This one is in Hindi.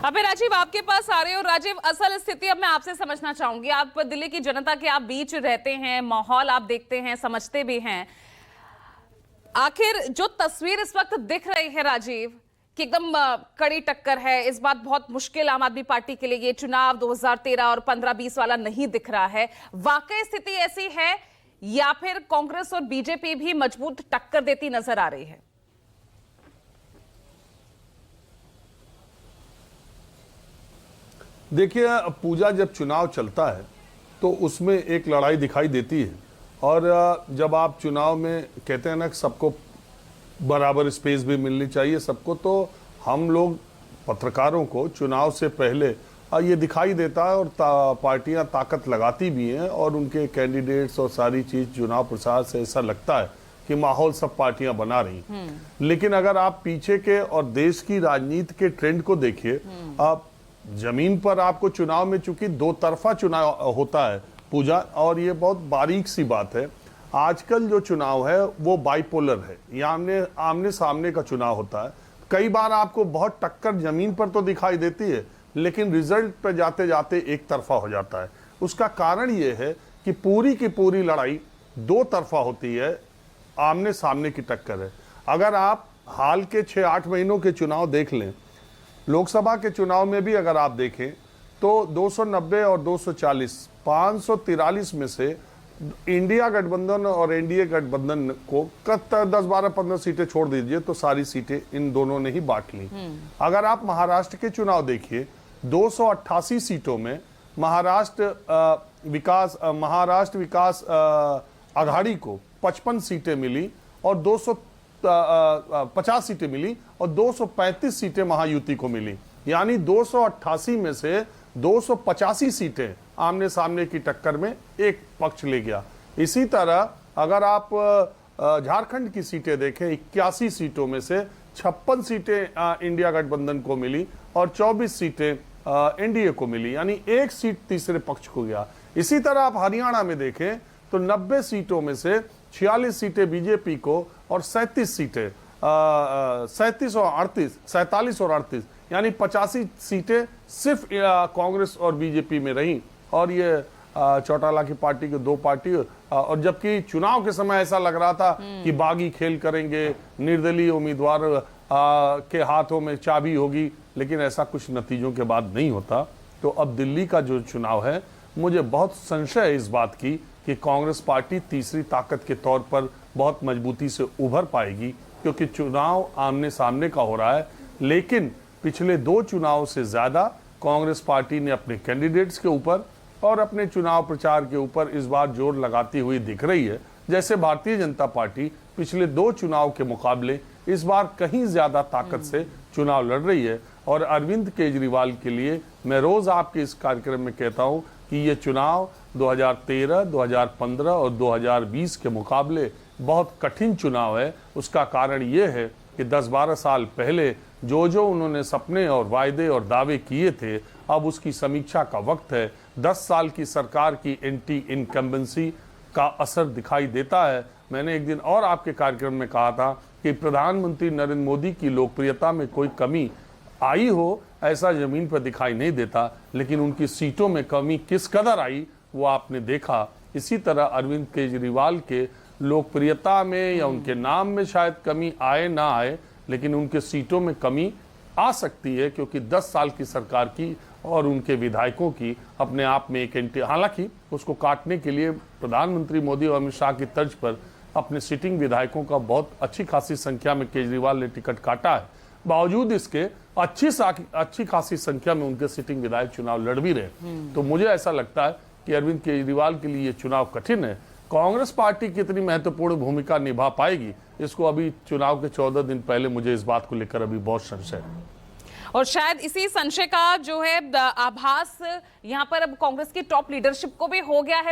अबे राजीव आपके पास आ रहे हो। राजीव, असल स्थिति अब मैं आपसे समझना चाहूंगी। आप दिल्ली की जनता के आप बीच रहते हैं, माहौल आप देखते हैं, समझते भी हैं। आखिर जो तस्वीर इस वक्त दिख रही है राजीव कि एकदम कड़ी टक्कर है, इस बात बहुत मुश्किल आम आदमी पार्टी के लिए ये चुनाव 2013 और 15-20 वाला नहीं दिख रहा है। वाकई स्थिति ऐसी है या फिर कांग्रेस और बीजेपी भी मजबूत टक्कर देती नजर आ रही है? देखिए पूजा, जब चुनाव चलता है तो उसमें एक लड़ाई दिखाई देती है। और जब आप चुनाव में कहते हैं ना कि सबको बराबर स्पेस भी मिलनी चाहिए सबको, तो हम लोग पत्रकारों को चुनाव से पहले ये दिखाई देता है और पार्टियां ताकत लगाती भी हैं और उनके कैंडिडेट्स और सारी चीज चुनाव प्रचार से ऐसा लगता है कि माहौल सब पार्टियां बना रही। लेकिन अगर आप पीछे के और देश की राजनीति के ट्रेंड को देखिए, आप जमीन पर आपको चुनाव में चूंकि दो तरफा चुनाव होता है पूजा, और ये बहुत बारीक सी बात है। आजकल जो चुनाव है वो बाइपोलर है, ये आमने सामने का चुनाव होता है। कई बार आपको बहुत टक्कर जमीन पर तो दिखाई देती है, लेकिन रिजल्ट पर जाते जाते एक तरफा हो जाता है। उसका कारण ये है कि पूरी की पूरी लड़ाई दो तरफा होती है, आमने सामने की टक्कर है। अगर आप हाल के 6-8 महीनों के चुनाव देख लें, लोकसभा के चुनाव में भी अगर आप देखें तो 290 और 240, 543 में से इंडिया गठबंधन और एनडीए गठबंधन को 10-12-15 सीटें छोड़ दीजिए तो सारी सीटें इन दोनों ने ही बांट ली। अगर आप महाराष्ट्र के चुनाव देखिए, 288 सीटों में महाराष्ट्र विकास आघाड़ी को 55 सीटें मिली और 250 सीटें मिली और 235 सीटें महायुति को मिली। यानी 288 में से 285 सीटें आमने सामने की टक्कर में एक पक्ष ले गया। इसी तरह अगर आप झारखंड की सीटें देखें, 81 सीटों में से 56 सीटें इंडिया गठबंधन को मिली और 24 सीटें एनडीए को मिली, यानी एक सीट तीसरे पक्ष को गया। इसी तरह आप हरियाणा में देखें तो 90 सीटों में से 46 सीटें बीजेपी को और 37 सीटें 47 और 38 यानी 85 सीटें सिर्फ कांग्रेस और बीजेपी में रहीं। और ये चौटाला की पार्टी के दो पार्टी, और जबकि चुनाव के समय ऐसा लग रहा था कि बागी खेल करेंगे, निर्दलीय उम्मीदवार के हाथों में चाबी होगी, लेकिन ऐसा कुछ नतीजों के बाद नहीं होता। तो अब दिल्ली का जो चुनाव है, मुझे बहुत संशय है इस बात की कि कांग्रेस पार्टी तीसरी ताकत के तौर पर बहुत मजबूती से उभर पाएगी, क्योंकि चुनाव आमने सामने का हो रहा है। लेकिन पिछले दो चुनाव से ज्यादा कांग्रेस पार्टी ने अपने कैंडिडेट्स के ऊपर और अपने चुनाव प्रचार के ऊपर इस बार जोर लगाती हुई दिख रही है। जैसे भारतीय जनता पार्टी पिछले दो चुनाव के मुकाबले इस बार कहीं ज्यादा ताकत से चुनाव लड़ रही है। और अरविंद केजरीवाल के लिए मैं रोज आपके इस कार्यक्रम में कहता हूं कि ये चुनाव 2013, 2015 और 2020 के मुकाबले बहुत कठिन चुनाव है। उसका कारण ये है कि 10-12 साल पहले जो उन्होंने सपने और वायदे और दावे किए थे, अब उसकी समीक्षा का वक्त है। 10 साल की सरकार की एंटी इनकम्बेंसी का असर दिखाई देता है। मैंने एक दिन और आपके कार्यक्रम में कहा था कि प्रधानमंत्री नरेंद्र मोदी की लोकप्रियता में कोई कमी आई हो ऐसा जमीन पर दिखाई नहीं देता, लेकिन उनकी सीटों में कमी किस कदर आई वो आपने देखा। इसी तरह अरविंद केजरीवाल के लोकप्रियता में या उनके नाम में शायद कमी आए ना आए, लेकिन उनके सीटों में कमी आ सकती है, क्योंकि 10 साल की सरकार की और उनके विधायकों की अपने आप में एक हालांकि उसको काटने के लिए प्रधानमंत्री मोदी और अमित शाह की तर्ज पर अपने सिटिंग विधायकों का बहुत अच्छी खासी संख्या में केजरीवाल ने टिकट काटा है। बावजूद इसके अच्छी खासी संख्या में उनके सिटिंग विधायक चुनाव लड़ भी रहे। तो मुझे ऐसा लगता है कि अरविंद केजरीवाल के लिए ये चुनाव कठिन है। कांग्रेस पार्टी कितनी महत्वपूर्ण भूमिका निभा पाएगी, इसको अभी चुनाव के 14 दिन पहले मुझे इस बात को लेकर अभी बहुत संशय है। और शायद इसी संशय का जो है आभास यहाँ पर अब कांग्रेस की टॉप लीडरशिप को भी हो गया है।